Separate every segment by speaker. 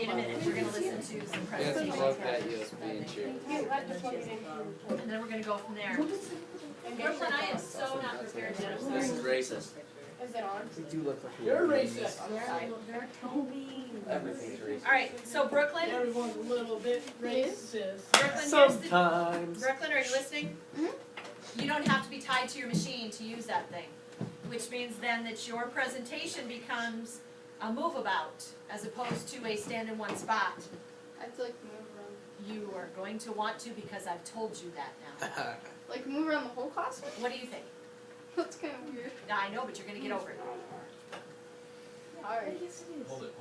Speaker 1: In a minute, we're gonna listen to some
Speaker 2: You have to
Speaker 1: presentations.
Speaker 2: plug that USB in too.
Speaker 1: And then we're gonna go from there. Brooklyn, I am so not prepared yet, I'm
Speaker 2: This
Speaker 1: sorry.
Speaker 2: is racist.
Speaker 3: Is it on?
Speaker 2: You do look like
Speaker 3: You're racist.
Speaker 1: They're Toby.
Speaker 2: Everything's racist.
Speaker 1: Alright, so Brooklyn,
Speaker 3: Everyone's a little bit racist.
Speaker 1: Brooklyn, here's the,
Speaker 2: Sometimes.
Speaker 1: Brooklyn, are you listening? You don't have to be tied to your machine to use that thing, which means then that your presentation becomes a move about as opposed to a stand in one spot.
Speaker 4: I'd like move around.
Speaker 1: You are going to want to because I've told you that now.
Speaker 4: Like move around the whole classroom?
Speaker 1: What do you think?
Speaker 4: That's kind of weird.
Speaker 1: I know, but you're gonna get over it.
Speaker 4: Alright.
Speaker 5: Hold it.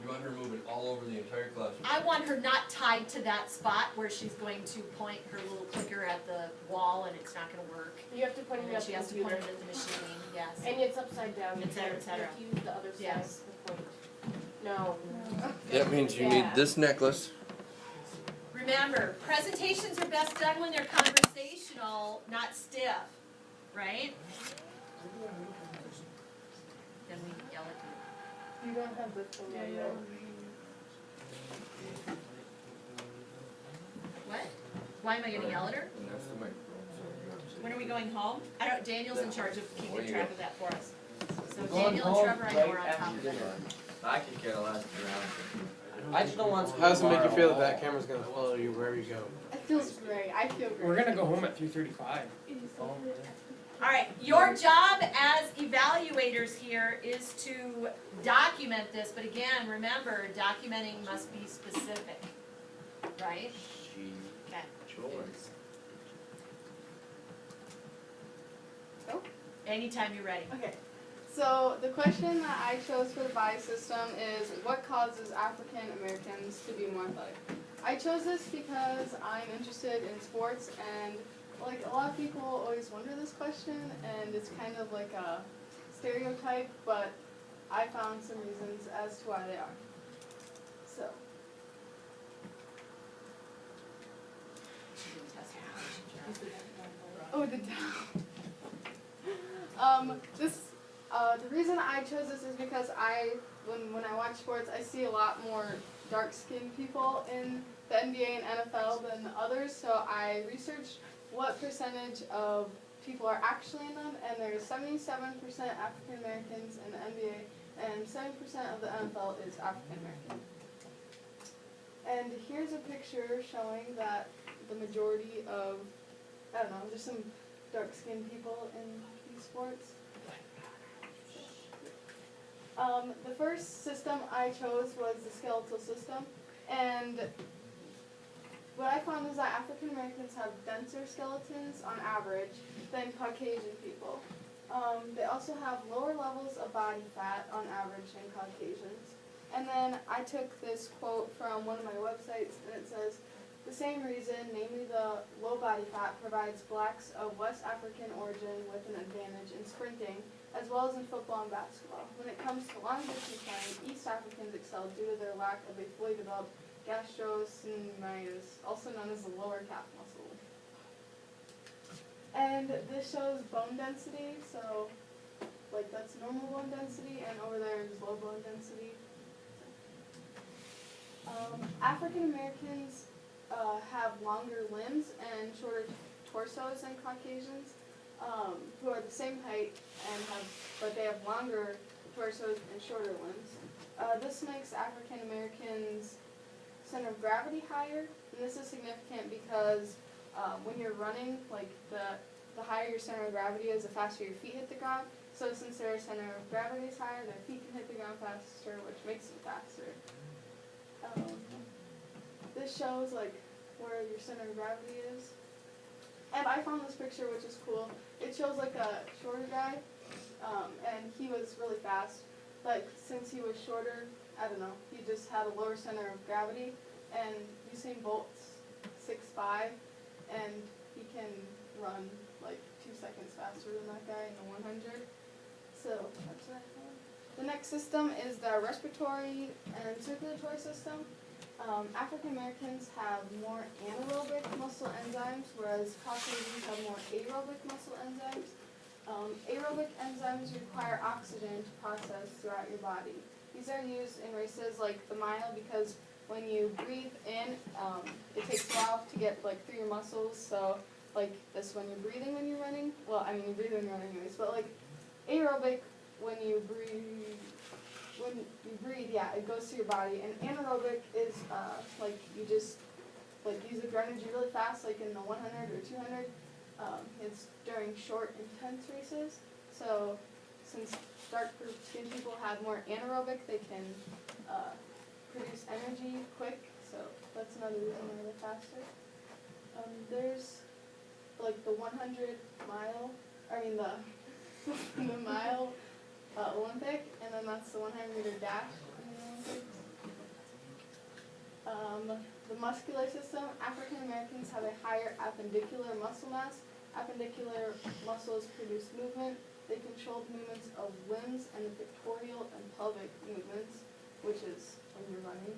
Speaker 5: You want her moving all over the entire classroom.
Speaker 1: I want her not tied to that spot where she's going to point her little clicker at the wall and it's not gonna work.
Speaker 3: You have to put
Speaker 1: And
Speaker 3: it
Speaker 1: then
Speaker 3: at
Speaker 1: she
Speaker 3: the
Speaker 1: has to point
Speaker 3: computer.
Speaker 1: it at the machine, yes.
Speaker 3: And it's upside down.
Speaker 1: Et cetera, et cetera.
Speaker 3: You use the other side
Speaker 1: Yes.
Speaker 3: to point. No.
Speaker 2: That means you need this necklace.
Speaker 1: Remember, presentations are best done when they're conversational, not stiff, right? Then we yell at them.
Speaker 3: You don't have this one.
Speaker 4: Yeah,
Speaker 3: though.
Speaker 1: What? Why am I gonna yell at her?
Speaker 2: And that's the microphone.
Speaker 1: When are we going home? I don't, Daniel's in charge of keeping
Speaker 2: Where you
Speaker 1: track
Speaker 2: go?
Speaker 1: of that for us. So
Speaker 2: Going
Speaker 1: Daniel and
Speaker 2: home
Speaker 1: Trevor, I know, are on
Speaker 2: right
Speaker 1: top of
Speaker 2: after
Speaker 1: it.
Speaker 2: dinner. I could care less around. I just don't want to.
Speaker 6: How does it make you feel that that camera's gonna follow you wherever you go?
Speaker 4: It feels great. I feel great.
Speaker 7: We're gonna go home at 3:35.
Speaker 1: Alright, your job as evaluators here is to document this, but again, remember, documenting must be specific, right?
Speaker 2: She
Speaker 1: Okay.
Speaker 2: choice.
Speaker 1: Anytime you're ready.
Speaker 4: Okay. So the question that I chose for the bias system is what causes African Americans to be more athletic? I chose this because I'm interested in sports and like a lot of people always wonder this question and it's kind of like a stereotype, but I found some reasons as to why they are. So oh, the down. The reason I chose this is because when I watch sports, I see a lot more dark-skinned people in the NBA and NFL than others. So I researched what percentage of people are actually in them, and there's 77% African Americans in the NBA, and 7% of the NFL is African American. And here's a picture showing that the majority of, I don't know, there's some dark-skinned people in these sports. The first system I chose was the skeletal system, and what I found is that African Americans have denser skeletons on average than Caucasian people. They also have lower levels of body fat on average than Caucasians. And then I took this quote from one of my websites, and it says, "The same reason, namely the low body fat, provides blacks of West African origin with an advantage in sprinting, as well as in football and basketball. When it comes to long distance running, East Africans excel due to their lack of a fully developed gastrocnemius, also known as the lower calf muscle." And this shows bone density, so like that's normal bone density, and over there is low bone density. African Americans have longer limbs and shorter torsos than Caucasians, who are the same height but they have longer torsos and shorter limbs. This makes African Americans' center of gravity higher, and this is significant because when you're running, like the higher your center of gravity is, the faster your feet hit the ground. So since their center of gravity is higher, their feet can hit the ground faster, which makes them faster. This shows like where your center of gravity is. And I found this picture, which is cool. It shows like a shorter guy, and he was really fast. But since he was shorter, I don't know, he just had a lower center of gravity. And Usain Bolt's 6'5", and he can run like 2 seconds faster than that guy in the 100. So that's what I found. The next system is the respiratory and circulatory system. African Americans have more anaerobic muscle enzymes, whereas Caucasians have more aerobic muscle enzymes. Aerobic enzymes require oxygen to process throughout your body. These these are used in races like the mile because when you breathe in, it takes a while to get like through your muscles. So like this when you're breathing when you're running. Well, I mean you breathe when you're running anyways, but like aerobic when you breathe, yeah, it goes through your body. And anaerobic is like you just like use your energy really fast, like in the 100 or 200. It's during short, intense races. So since dark skinned people have more anaerobic, they can produce energy quick. So that's another reason why they're faster. There's like the 100 mile, the mile Olympic, and then that's the 100-meter dash in the Olympics. The muscular system, African Americans have a higher appendicular muscle mass. Appendicular muscles produce movement. They control the movements of limbs and the pectoral and pelvic movements, which is when you're running,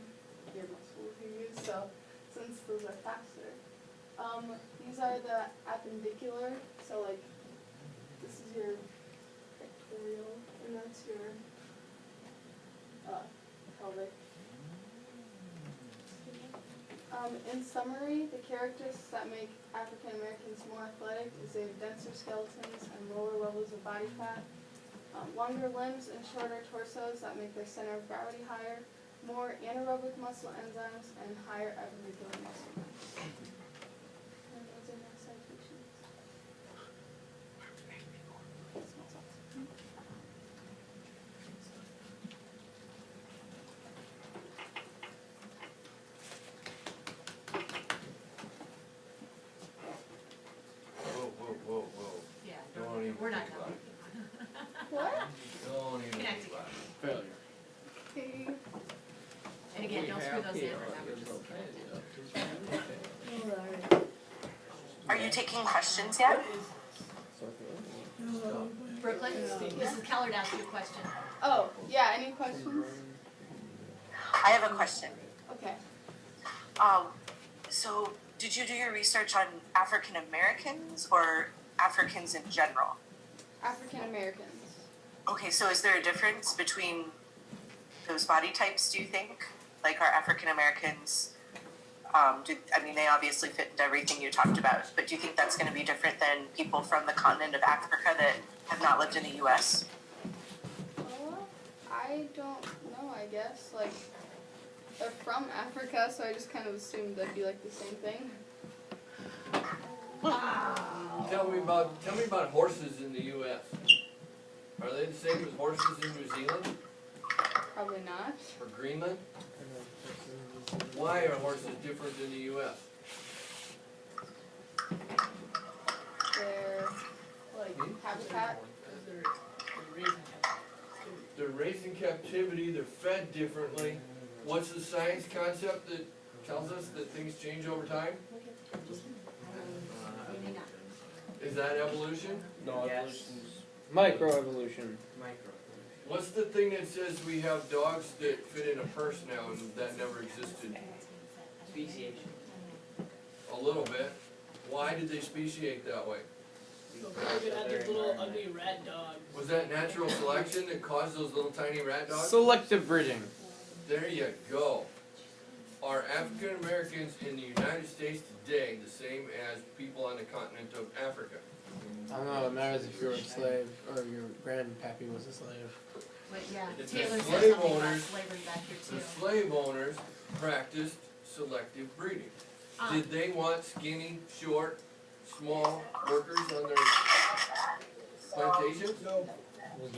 Speaker 4: your muscles you use. So since those are faster. These are the appendicular, so like this is your pectoral and that's your pelvic. In summary, the characteristics that make African Americans more athletic is they have denser skeletons and lower levels of body fat, longer limbs and shorter torsos that make their center of gravity higher, more anaerobic muscle enzymes, and higher appendicular muscle mass. And those are my citations.
Speaker 5: Whoa.
Speaker 1: Yeah,
Speaker 5: Don't even
Speaker 1: we're not
Speaker 5: think about
Speaker 1: done.
Speaker 5: it.
Speaker 4: What?
Speaker 5: Don't even
Speaker 1: Connect
Speaker 5: think about it.
Speaker 6: Failure.
Speaker 4: Okay.
Speaker 1: And again, don't screw those in, remember, just
Speaker 7: Are you taking questions yet?
Speaker 1: Brooklyn, Mrs. Keller asked you a question.
Speaker 4: Oh, yeah, any questions?
Speaker 7: I have a question.
Speaker 4: Okay.
Speaker 7: So did you do your research on African Americans or Africans in general?
Speaker 4: African Americans.
Speaker 7: Okay, so is there a difference between those body types, do you think? Like, are African Americans, they obviously fit into everything you talked about, but do you think that's going to be different than people from the continent of Africa that have not lived in the U.S.?
Speaker 4: I don't know, I guess. Like, they're from Africa, so I just kind of assumed they'd be like the same thing.
Speaker 5: Tell me about horses in the U.S. Are they the same as horses in New Zealand
Speaker 4: Probably not.
Speaker 5: or Greenland? Why are horses different in the U.S.?
Speaker 4: They're, like, habitat.
Speaker 5: They're raised in captivity, they're fed differently. What's the science concept that tells us that things change over time? Is that evolution?
Speaker 6: No,
Speaker 2: Yes.
Speaker 6: evolution's microevolution.
Speaker 5: What's the thing that says we have dogs that fit in a purse now and that never existed?
Speaker 2: Speciation.
Speaker 5: A little bit. Why did they speciate that way?
Speaker 3: So they had these little ugly rat dogs.
Speaker 5: Was that natural selection that caused those little tiny rat dogs?
Speaker 6: Selective breeding.
Speaker 5: There you go. Are African Americans in the United States today the same as people on the continent of Africa?
Speaker 6: I don't know, it matters if you're a slave or your grandpappy was a slave.
Speaker 1: But yeah,
Speaker 5: It's
Speaker 1: Taylor
Speaker 5: the
Speaker 1: said
Speaker 5: slave
Speaker 1: something about
Speaker 5: owners-
Speaker 1: slavery back here
Speaker 5: The
Speaker 1: too.
Speaker 5: slave owners practiced selective breeding. Did they want skinny, short, small workers on their plantations?
Speaker 6: Well,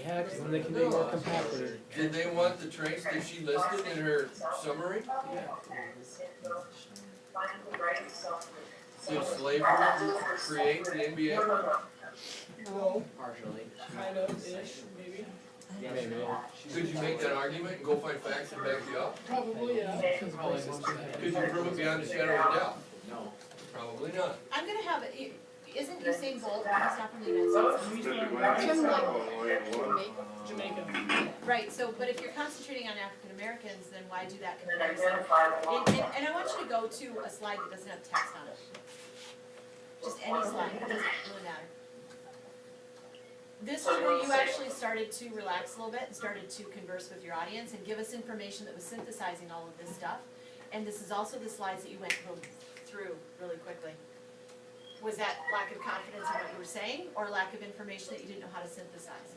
Speaker 6: yeah, because then they can be more compacted.
Speaker 5: Did they want the traits that she listed in her summary? Did slavery create the NBA?
Speaker 3: No,
Speaker 2: Partially.
Speaker 3: kind of ish, maybe.
Speaker 6: Maybe.
Speaker 5: Could you make that argument and go find facts and back you up?
Speaker 3: Probably, yeah.
Speaker 5: Could you prove it beyond a shadow of a doubt?
Speaker 2: No.
Speaker 5: Probably not.
Speaker 1: I'm gonna have, isn't Usain Bolt, he's not from the United States?
Speaker 3: He's from
Speaker 4: From like
Speaker 3: Jamaica.
Speaker 1: Right, so, but if you're concentrating on African Americans, then why do that comparison? And I want you to go to a slide that doesn't have text on it. Just any slide, it doesn't really matter. this is where you actually started to relax a little bit and started to converse with your audience and give us information that was synthesizing all of this stuff. And this is also the slides that you went through really quickly. Was that lack of confidence in what you were saying, or lack of information that you didn't know how to synthesize?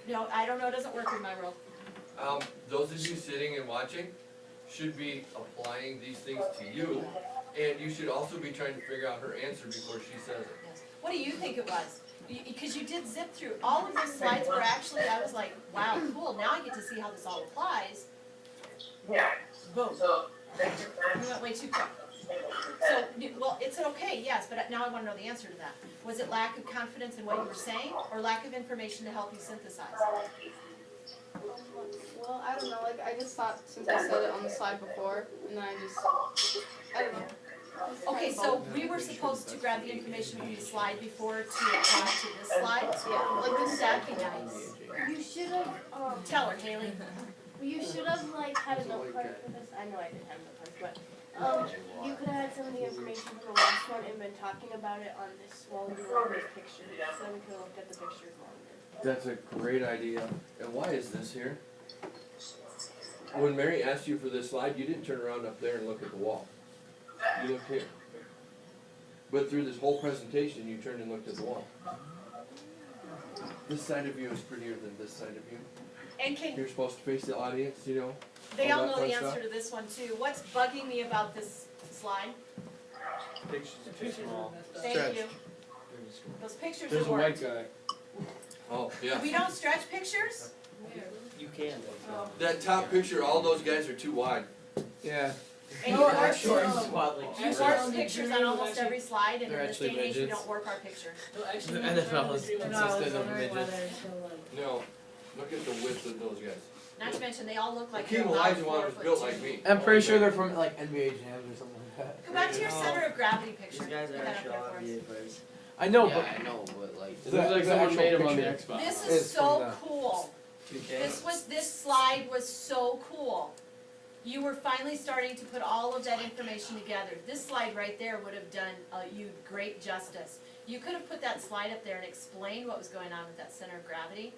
Speaker 1: No, I don't know, it doesn't work with my world.
Speaker 5: Those of you sitting and watching should be applying these things to you, and you should also be trying to figure out her answer before she says it.
Speaker 1: Yes. What do you think it was? Because you did zip through, all of those slides were actually, I was like, wow, cool, now I get to see how this all applies. Boom. You went way too quick. So, well, it's okay, yes, but now I wanna know the answer to that. Was it lack of confidence in what you were saying, or lack of information to help you synthesize?
Speaker 4: Well, I don't know, like, I just thought since I said it on the slide before, and then I don't know.
Speaker 1: Okay, so we were supposed to grab the information from the slide before to apply to this slide?
Speaker 4: Yeah, like
Speaker 1: Wouldn't
Speaker 4: this,
Speaker 1: that be nice?
Speaker 8: You should have,
Speaker 1: Tell her, Haley.
Speaker 8: you should have like had a note card for this. I know I didn't have a note card, but you could have had some of the information from the last one and been talking about it on this while you were on this picture. So then we could have looked at the pictures longer.
Speaker 5: That's a great idea. And why is this here? When Mary asked you for this slide, you didn't turn around up there and look at the wall. You looked here. But through this whole presentation, you turned and looked at the wall. This side of you is prettier than this side of you.
Speaker 1: And can,
Speaker 5: You're supposed to face the audience, you know?
Speaker 1: they all
Speaker 5: all
Speaker 1: know
Speaker 5: that
Speaker 1: the
Speaker 5: fun
Speaker 1: answer
Speaker 5: stuff?
Speaker 1: to this one too. What's bugging me about this slide?
Speaker 3: The pictures are messed up.
Speaker 1: Thank
Speaker 6: Stretch.
Speaker 1: you. Those pictures
Speaker 6: There's
Speaker 1: are
Speaker 6: a white
Speaker 1: warped.
Speaker 6: guy.
Speaker 5: Oh, yeah.
Speaker 1: We don't stretch pictures?
Speaker 2: You can.
Speaker 5: That top picture, all those guys are too wide.
Speaker 6: Yeah,
Speaker 1: And
Speaker 3: No,
Speaker 1: you warp,
Speaker 3: actually,
Speaker 1: you warp pictures on almost every slide, and
Speaker 6: They're
Speaker 1: in this day and
Speaker 6: actually
Speaker 1: age, we
Speaker 6: midgets.
Speaker 1: don't warp our pictures.
Speaker 3: No, actually,
Speaker 6: The
Speaker 3: no,
Speaker 6: NFL is
Speaker 3: the green ones.
Speaker 6: consisted of midgets.
Speaker 5: No, look at the width of those guys.
Speaker 1: Not to mention, they all look like they're
Speaker 5: Hakeem
Speaker 1: about
Speaker 5: Olajuwon was
Speaker 1: 4'2".
Speaker 5: built like me.
Speaker 6: I'm pretty sure they're from like NBA jams or something like that.
Speaker 1: Go back to your center of gravity
Speaker 2: These
Speaker 1: picture.
Speaker 2: guys
Speaker 1: Put
Speaker 2: are
Speaker 1: that up
Speaker 2: actually
Speaker 1: there
Speaker 2: all
Speaker 1: for us.
Speaker 2: NBA players.
Speaker 6: I know,
Speaker 2: Yeah,
Speaker 6: but
Speaker 2: I know, but like.
Speaker 6: it looks like someone made them on the Xbox.
Speaker 1: This
Speaker 6: It's
Speaker 1: is so
Speaker 6: from the-
Speaker 1: cool.
Speaker 2: 2K.
Speaker 1: This slide was so cool. You were finally starting to put all of that information together. This slide right there would have done you great justice. You could have put that slide up there and explained what was going on with that center of gravity.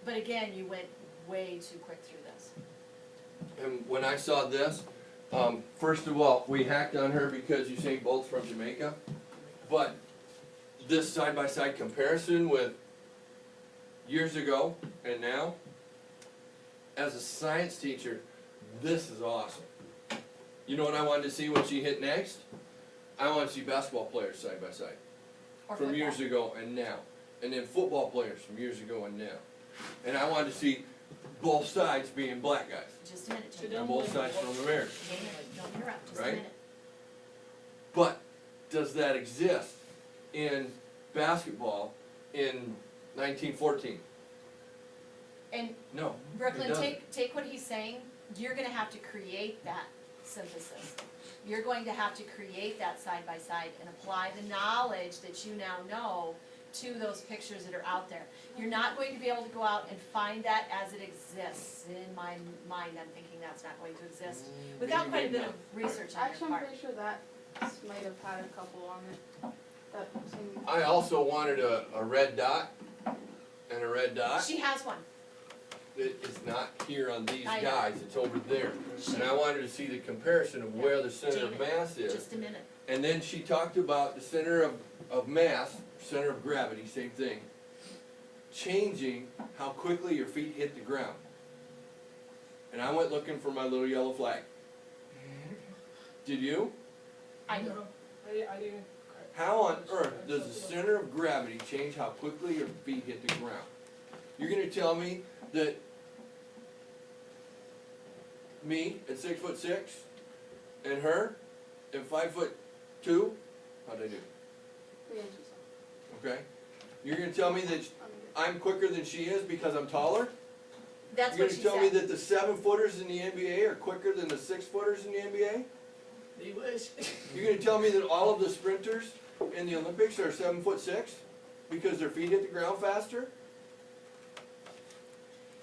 Speaker 1: But again, you went way too quick through this.
Speaker 5: And when I saw this, first of all, we hacked on her because Usain Bolt's from Jamaica. But this side-by-side comparison with years ago and now, as a science teacher, this is awesome. You know what I wanted to see when she hit next? I want to see basketball players side by side
Speaker 1: Or
Speaker 5: from
Speaker 1: football.
Speaker 5: years ago and now. And then football players from years ago and now. And I wanted to see both sides being black guys.
Speaker 1: Just a minute, Jamie.
Speaker 5: And both sides from America.
Speaker 1: Jamie, don't interrupt, just a
Speaker 5: Right?
Speaker 1: minute.
Speaker 5: But does that exist in basketball in 1914?
Speaker 1: And
Speaker 5: No.
Speaker 1: Brooklyn,
Speaker 5: doesn't.
Speaker 1: take what he's saying, you're gonna have to create that synthesis. You're going to have to create that side by side and apply the knowledge that you now know to those pictures that are out there. You're not going to be able to go out and find that as it exists. In my mind, I'm thinking that's not going to exist without quite a bit of research on your
Speaker 4: actually, I'm
Speaker 1: part.
Speaker 4: pretty sure that might have had a couple on it. That seemed.
Speaker 5: I also wanted a red dot and a red dot.
Speaker 1: She has one.
Speaker 5: It's not here on these
Speaker 1: I know.
Speaker 5: guys, it's over there. And I wanted to see the comparison of where the center of mass is.
Speaker 1: Just a minute.
Speaker 5: And then she talked about the center of mass, center of gravity, same thing, changing how quickly your feet hit the ground. And I went looking for my little yellow flag. Did you?
Speaker 1: I
Speaker 3: No,
Speaker 1: know.
Speaker 3: I didn't.
Speaker 5: How on earth does the center of gravity change how quickly your feet hit the ground? You're gonna tell me that me at 6'6" and her at 5'2", how'd I do?
Speaker 4: 3 inches.
Speaker 5: Okay? You're gonna tell me that I'm quicker than she is because I'm taller?
Speaker 1: That's
Speaker 5: You're
Speaker 1: what she
Speaker 5: gonna tell me
Speaker 1: said.
Speaker 5: that the 7-footers in the NBA are quicker than the 6-footers in the NBA?
Speaker 3: They wish.
Speaker 5: You're gonna tell me that all of the sprinters in the Olympics are 7'6" because their feet hit the ground faster?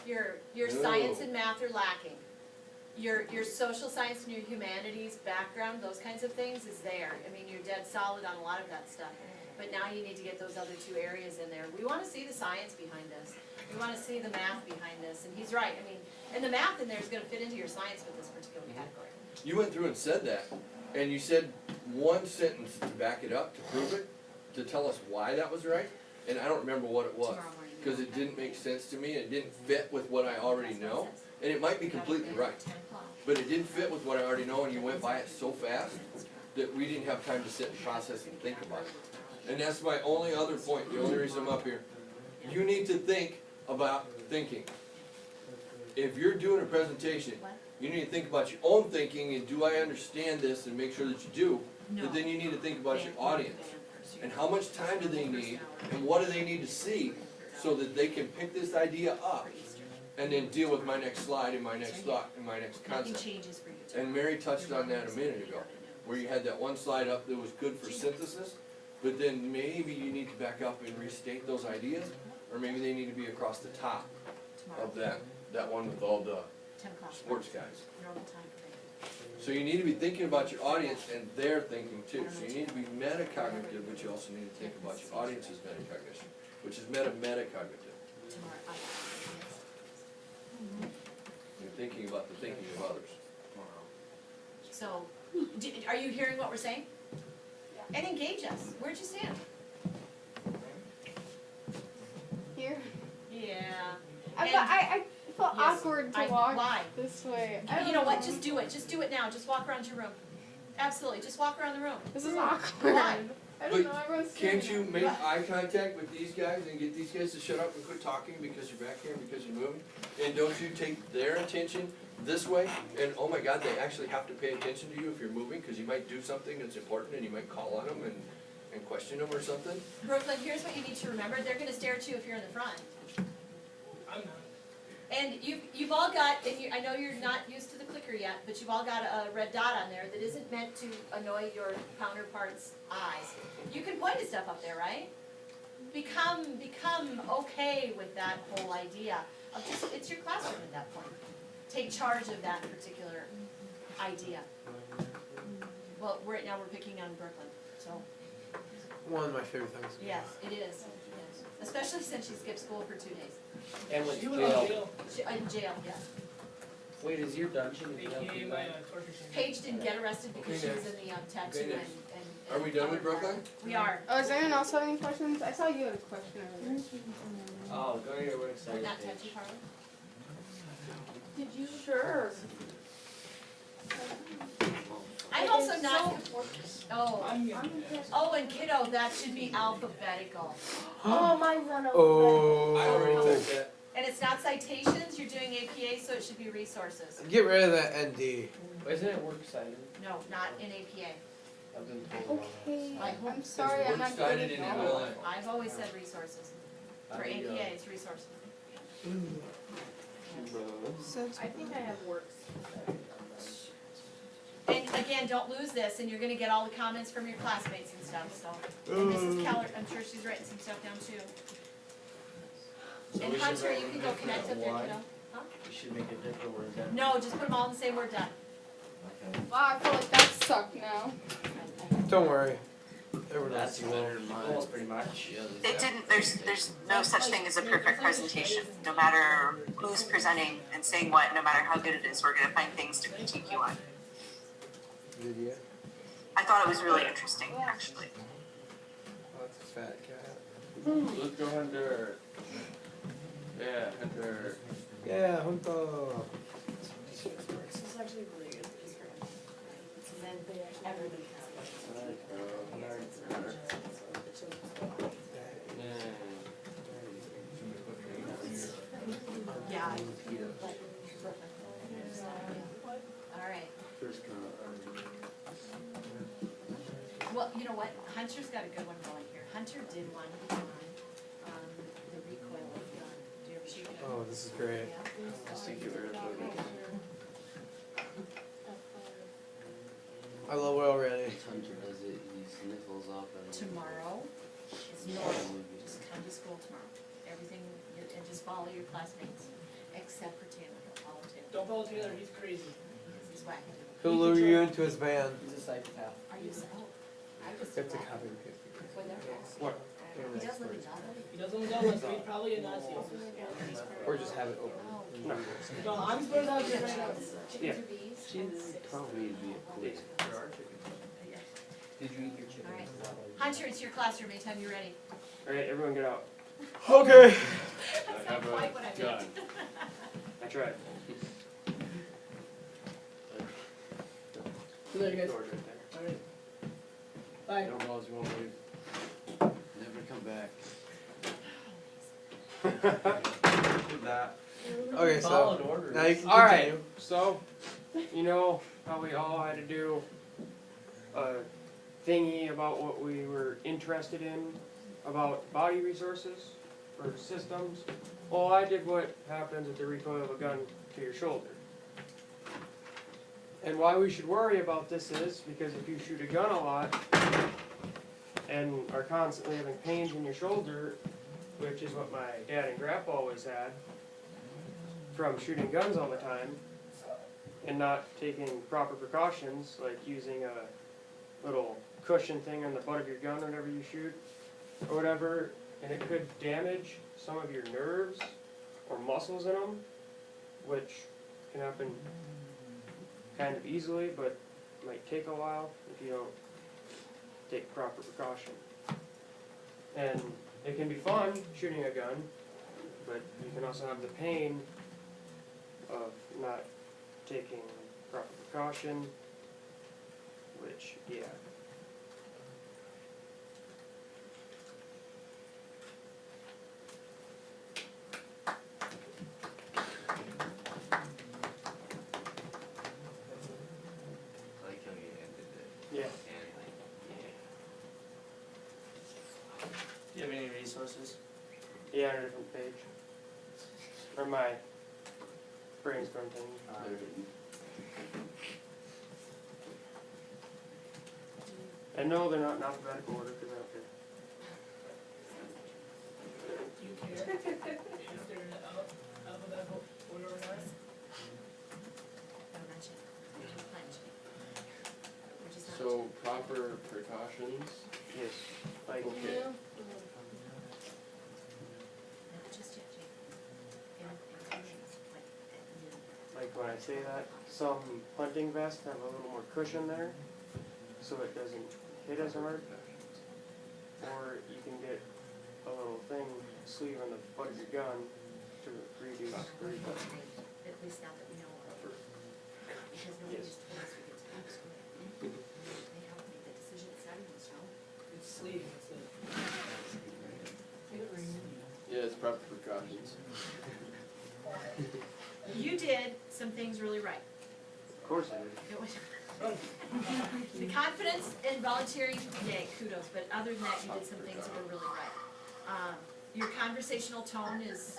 Speaker 1: Your
Speaker 5: No.
Speaker 1: science and math are lacking. Your social science and your humanities background, those kinds of things is there. I mean, you're dead solid on a lot of that stuff. but now you need to get those other two areas in there. We wanna see the science behind this, we wanna see the math behind this, and he's right, I mean, and the math in there is gonna fit into your science with this particular category.
Speaker 5: You went through and said that, and you said one sentence to back it up, to prove it, to tell us why that was right, and I don't remember what it was.
Speaker 1: Tomorrow morning.
Speaker 5: Cause it didn't make sense to me, and it didn't fit with what I already know, and it might be completely right,
Speaker 1: 10 o'clock.
Speaker 5: but it didn't fit with what I already know, and you went by it so fast that we didn't have time to sit and process and think about it. And that's my only other point, the only reason I'm up here. You need to think about thinking. If you're doing a presentation, you need to think about your own thinking, and do I understand this, and make sure that you do, but then you need to think about your audience. And how much time do they need, and what do they need to see, so that they can pick this idea up, and then deal with my next slide, and my next thought, and my next
Speaker 1: Nothing
Speaker 5: concept.
Speaker 1: changes for you tomorrow.
Speaker 5: And Mary touched on that a minute ago, where you had that one slide up that was good for synthesis, but then maybe you need to back up and restate those ideas, or maybe they need to be across the top of that one with all the
Speaker 1: 10 o'clock.
Speaker 5: sports guys.
Speaker 1: Normal time for me.
Speaker 5: So you need to be thinking about your audience and their thinking too. So you need to be metacognitive, but you also need to think about your audience's metacognition, which is metacognitive.
Speaker 1: Tomorrow.
Speaker 5: You're thinking about the thinking of others.
Speaker 1: So, are you hearing what we're saying? And engage us. Where'd you stand?
Speaker 4: Here.
Speaker 1: Yeah.
Speaker 4: I felt
Speaker 1: Yes,
Speaker 4: awkward to
Speaker 1: I-
Speaker 4: walk
Speaker 1: why?
Speaker 4: this way.
Speaker 1: You know what? Just do it. Just do it now. Just walk around your room. Absolutely. Just walk around the room.
Speaker 4: This is awkward.
Speaker 1: Why?
Speaker 4: I don't
Speaker 5: But
Speaker 4: know. Everyone's staring
Speaker 5: Can't you
Speaker 4: at me.
Speaker 5: make eye contact with these guys and get these guys to shut up and quit talking because you're back here and because you're moving? And don't you take their attention this way? And oh my God, they actually have to pay attention to you if you're moving, because you might do something that's important and you might call on them and question them or something.
Speaker 1: Brooklyn, here's what you need to remember. They're gonna stare at you if you're in the front.
Speaker 3: I'm not.
Speaker 1: And you've all got, and I know you're not used to the clicker yet, but you've all got a red dot on there that isn't meant to annoy your counterpart's eyes. You can point at stuff up there, right? Become okay with that whole idea of just, it's your classroom at that point. Take charge of that particular idea. Well, right now we're picking on Brooklyn, so,
Speaker 6: One of my favorite things.
Speaker 1: yes, it is, yes. Especially since she skipped school for 2 days.
Speaker 2: And with
Speaker 3: You went on
Speaker 2: jail,
Speaker 3: jail.
Speaker 1: In jail, yeah.
Speaker 2: wait, is your dungeon in jail
Speaker 3: AKA
Speaker 2: too?
Speaker 3: my torture chamber.
Speaker 1: Paige didn't get arrested because she
Speaker 5: Okay,
Speaker 1: was in the tattoo
Speaker 5: Okay,
Speaker 1: and.
Speaker 5: next. Are we done with Brooklyn?
Speaker 1: We are.
Speaker 4: Oh, does anyone else have any questions? I saw you had a question earlier.
Speaker 2: Oh, go ahead, what excited
Speaker 1: Not
Speaker 2: Paige.
Speaker 1: tattoo parlor?
Speaker 4: Did you? Sure.
Speaker 1: I'm also not, oh,
Speaker 3: I'm
Speaker 1: oh, and kiddo, that should be alphabetical.
Speaker 8: Oh, mine's on
Speaker 6: Oh.
Speaker 5: I already took that.
Speaker 1: And it's not citations, you're doing APA, so it should be resources.
Speaker 6: Get rid of that ND.
Speaker 2: Isn't it works cited?
Speaker 1: No, not in APA.
Speaker 2: I've been told about
Speaker 4: Okay.
Speaker 1: Like,
Speaker 4: I'm sorry, I'm not good
Speaker 5: Works cited
Speaker 4: at
Speaker 5: in
Speaker 4: that.
Speaker 5: MLA.
Speaker 1: I've always said resources. For APA, it's resources.
Speaker 8: I think I have works.
Speaker 1: And again, don't lose this, and you're gonna get all the comments from your classmates and stuff, so. And Mrs. Keller, I'm sure she's writing some stuff down too. And Hunter, you can go connect up there, kiddo. Huh?
Speaker 2: We should make it different, or is that?
Speaker 1: No, just put them all in the same word, done.
Speaker 4: Wow, I feel like that sucked now.
Speaker 6: Don't worry. Everyone
Speaker 2: That's
Speaker 6: else
Speaker 2: better than mine. Pretty much.
Speaker 7: It didn't, there's no such thing as a perfect presentation. No matter who's presenting and saying what, no matter how good it is, we're gonna find things to critique you on.
Speaker 6: Video.
Speaker 7: I thought it was really interesting, actually.
Speaker 6: Oh, that's a fat cat.
Speaker 5: Let's go Hunter. Yeah, Hunter.
Speaker 6: Yeah, Hunter.
Speaker 8: This is actually really good. It's for him. And then everybody
Speaker 1: Yeah. Alright, well, you know what, Hunter's got a good one going here. Hunter did one on, the recoil of the gun. Do you ever see that?
Speaker 6: Oh, this is great.
Speaker 1: Yeah.
Speaker 2: Thank you very much.
Speaker 6: I love it already.
Speaker 9: Hunter does it, he sniffles up and.
Speaker 1: Tomorrow is normal, just come to school tomorrow. Everything, and just follow your classmates, except for Taylor, don't follow Taylor.
Speaker 3: Don't follow Taylor, he's crazy.
Speaker 1: Because he's whack.
Speaker 6: He'll lure you into his van.
Speaker 2: He's a psychopath.
Speaker 1: Are you so? I was
Speaker 6: It's a
Speaker 1: whack.
Speaker 6: copy and paste. What?
Speaker 1: He does live in Dublin.
Speaker 3: He doesn't live in so he's probably a Nazi.
Speaker 6: Or just have it open.
Speaker 3: No, I'm supposed to have it right now.
Speaker 6: Yeah.
Speaker 9: Probably need to be a police.
Speaker 2: Did you eat your chicken?
Speaker 1: Alright. Hunter, it's your classroom, anytime you're ready.
Speaker 10: Alright, everyone get out.
Speaker 6: Okay.
Speaker 1: That's not quite what I meant.
Speaker 10: I tried.
Speaker 3: So there you guys.
Speaker 10: Doors right there.
Speaker 3: Alright. Bye.
Speaker 9: No balls, you won't leave. Never come back.
Speaker 2: That.
Speaker 6: Okay,
Speaker 2: Followed
Speaker 6: so
Speaker 2: orders.
Speaker 6: now you can
Speaker 10: Alright,
Speaker 6: continue.
Speaker 10: so, you know how we all had to do a thingy about what we were interested in, about body resources or systems? Well, I did what happens at the recoil of a gun to your shoulder. And why we should worry about this is because if you shoot a gun a lot and are constantly having pains in your shoulder, which is what my dad and grandpa always had, from shooting guns all the time and not taking proper precautions, like using a little cushion thing on the butt of your gun whenever you shoot or whatever, and it could damage some of your nerves or muscles in them, which can happen kind of easily, but might take a while if you don't take proper precaution. And it can be fun shooting a gun, but you can also have the pain of not taking proper precaution, which, yeah.
Speaker 9: I like how you ended it.
Speaker 10: Yeah.
Speaker 9: And like,
Speaker 2: Do you have any resources?
Speaker 10: Yeah, on a different page. Or my brainstorm thing. And no, they're not in alphabetical order because I don't care.
Speaker 3: Do you care if they're in alphabetical order or not?
Speaker 1: Don't mention it. Don't mention it. Which is not.
Speaker 5: So proper precautions,
Speaker 10: Yes. Like,
Speaker 5: okay.
Speaker 1: No, just yet, Jake. Inclusions,
Speaker 10: like when I say that, some hunting vests have a little more cushion there, so it doesn't hit as hard. Or you can get a little thing, sleeve on the butt of your gun to reduce the recoil.
Speaker 1: At least now that we know of. Because nobody
Speaker 10: Yes.
Speaker 1: just told us we get to have school. They helped make the decision, it's not even snow.
Speaker 3: It's sleeve, it's the.
Speaker 5: Yeah, it's proper precautions.
Speaker 1: You did some things really right.
Speaker 10: Of course I did.
Speaker 1: It was the confidence and volunteering, yay, kudos, but other than that, you did some things that were really right. Your conversational tone is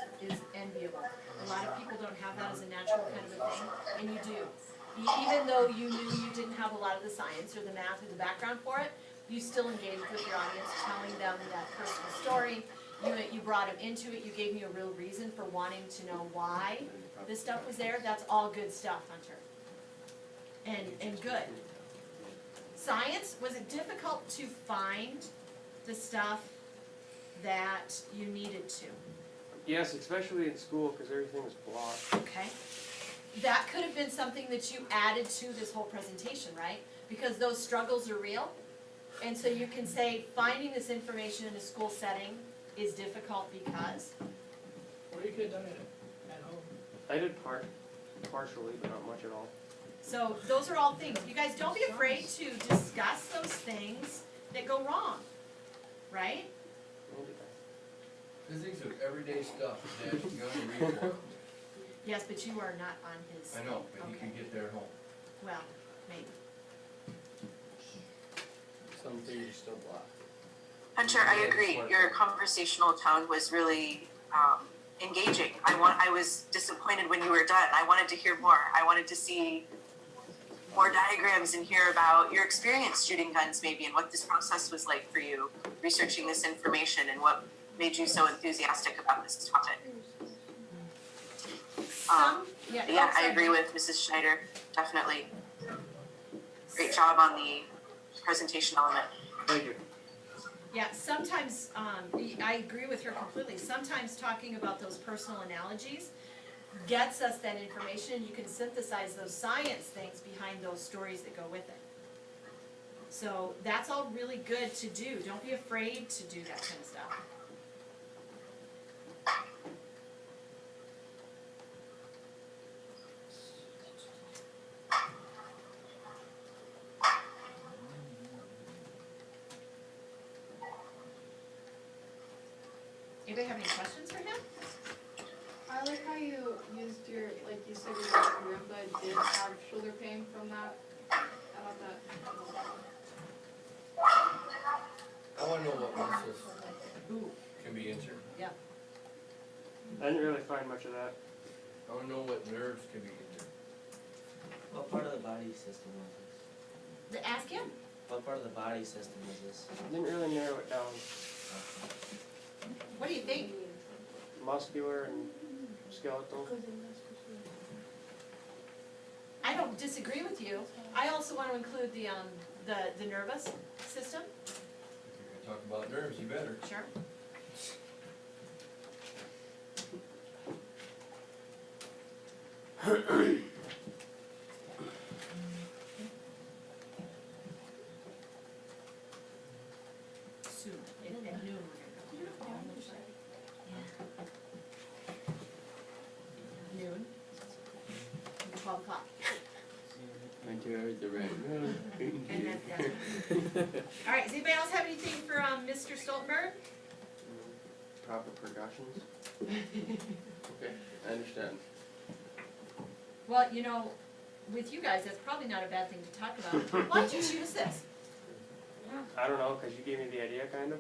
Speaker 1: enviable. A lot of people don't have that as a natural kind of a thing, and you do. Even though you knew you didn't have a lot of the science or the math or the background for it, you still engaged with your audience, telling them that personal story. You brought them into it, you gave me a real reason for wanting to know why this stuff was there. That's all good stuff, Hunter. And good. Science, was it difficult to find the stuff that you needed to?
Speaker 10: Yes, especially in school because everything is blocked.
Speaker 1: Okay. That could have been something that you added to this whole presentation, right? Because those struggles are real. And so you can say, finding this information in a school setting is difficult because.
Speaker 3: Or you could have done it at home.
Speaker 10: I did partially, but not much at all.
Speaker 1: So those are all things. You guys don't be afraid to discuss those things that go wrong, right?
Speaker 5: Physics of everyday stuff that you're gonna read for.
Speaker 1: Yes, but you are not on his.
Speaker 5: I know, but you
Speaker 1: Okay.
Speaker 5: can get there at home.
Speaker 1: Well, maybe.
Speaker 6: Some things are still blocked.
Speaker 7: Hunter, I agree. Your conversational tone was really engaging. I was disappointed when you were done. I wanted to hear more. I wanted to see more diagrams and hear about your experience shooting guns maybe and what this process was like for you, researching this information and what made you so enthusiastic about this topic. Yeah, I agree with Mrs. Schneider, definitely. Great job on the presentation element.
Speaker 10: Thank you.
Speaker 1: Yeah, sometimes, I agree with her completely, sometimes talking about those personal analogies gets us that information, and you can synthesize those science things behind those stories that go with it. So that's all really good to do, don't be afraid to do that kind of stuff. Anybody have any questions for him?
Speaker 4: I like how you used your, like you said, your grandpa did have shoulder pain from that. I love that.
Speaker 5: I wanna know what muscles
Speaker 1: Ooh,
Speaker 5: can be injured.
Speaker 10: I didn't really find much of that.
Speaker 5: I wanna know what nerves can be injured.
Speaker 2: What part of the body system was this?
Speaker 1: ask him.
Speaker 2: What part of the body system was this?
Speaker 10: Didn't really narrow it down.
Speaker 1: What do you think?
Speaker 10: Muscular and skeletal.
Speaker 1: I don't disagree with you. I also want to include the nervous system.
Speaker 5: If you're gonna talk about nerves, you better.
Speaker 1: Sure. Soon, at noon we're gonna go. Noon. 12 o'clock.
Speaker 9: Went to the red road.
Speaker 1: And then, yeah. All right, does anybody else have anything for Mr. Stoltenberg?
Speaker 10: Proper precautions. Okay, I understand.
Speaker 1: Well, you know, with you guys, that's probably not a bad thing to talk about. Why'd you choose this?
Speaker 10: I don't know, cause you gave me the idea, kind of.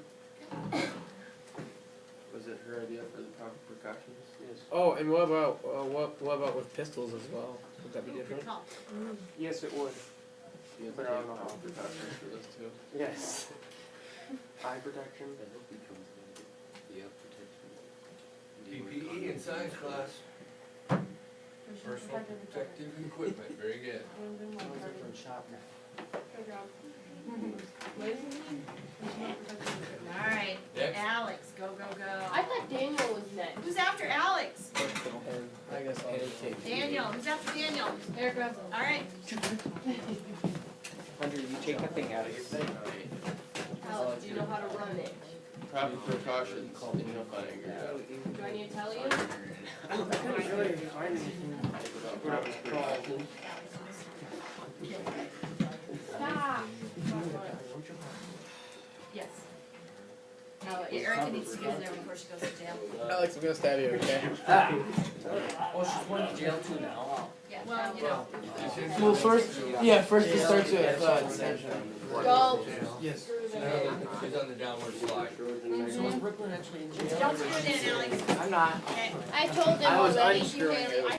Speaker 10: Was it her idea for the proper precautions? Yes.
Speaker 6: Oh, and what about what about with pistols as well? Would that be
Speaker 1: Good
Speaker 6: different?
Speaker 1: call.
Speaker 10: Yes, it would.
Speaker 9: You
Speaker 10: But I don't know how.
Speaker 9: precautions for this too.
Speaker 10: Yes. Eye protection.
Speaker 9: I hope he comes with the protection.
Speaker 5: PPE in science class. Personal protective equipment, very good.
Speaker 2: Different shop now.
Speaker 4: Good job.
Speaker 1: All right,
Speaker 5: Next.
Speaker 1: Alex, go, go, go.
Speaker 8: I thought Daniel was next.
Speaker 1: Who's after Alex?
Speaker 6: And I guess I'll just take.
Speaker 1: Daniel, who's after Daniel?
Speaker 8: Eric Russell.
Speaker 1: All right,
Speaker 2: Hunter, you take the thing out of your thing.
Speaker 8: Alex, do you know how to run it?
Speaker 10: Proper precautions, and you'll find it.
Speaker 8: Do I need to tell you?
Speaker 10: I couldn't really find anything. Put up precautions.
Speaker 8: Stop.
Speaker 1: yes.
Speaker 8: Alex.
Speaker 1: Erica needs to get in there before she goes to jail.
Speaker 6: Alex, I'm gonna stab you, okay?
Speaker 2: Oh, she's going to jail too now.
Speaker 1: Yeah, well, you know.
Speaker 6: Well, first it starts with detention.
Speaker 8: Go.
Speaker 6: Yes.
Speaker 5: She's on the downward slide.
Speaker 2: So is Brooklyn actually in jail?
Speaker 1: Don't screw it in, Alex.
Speaker 2: I'm not.
Speaker 1: Okay.
Speaker 8: I told him
Speaker 6: I was
Speaker 8: already.
Speaker 6: unscrewing it.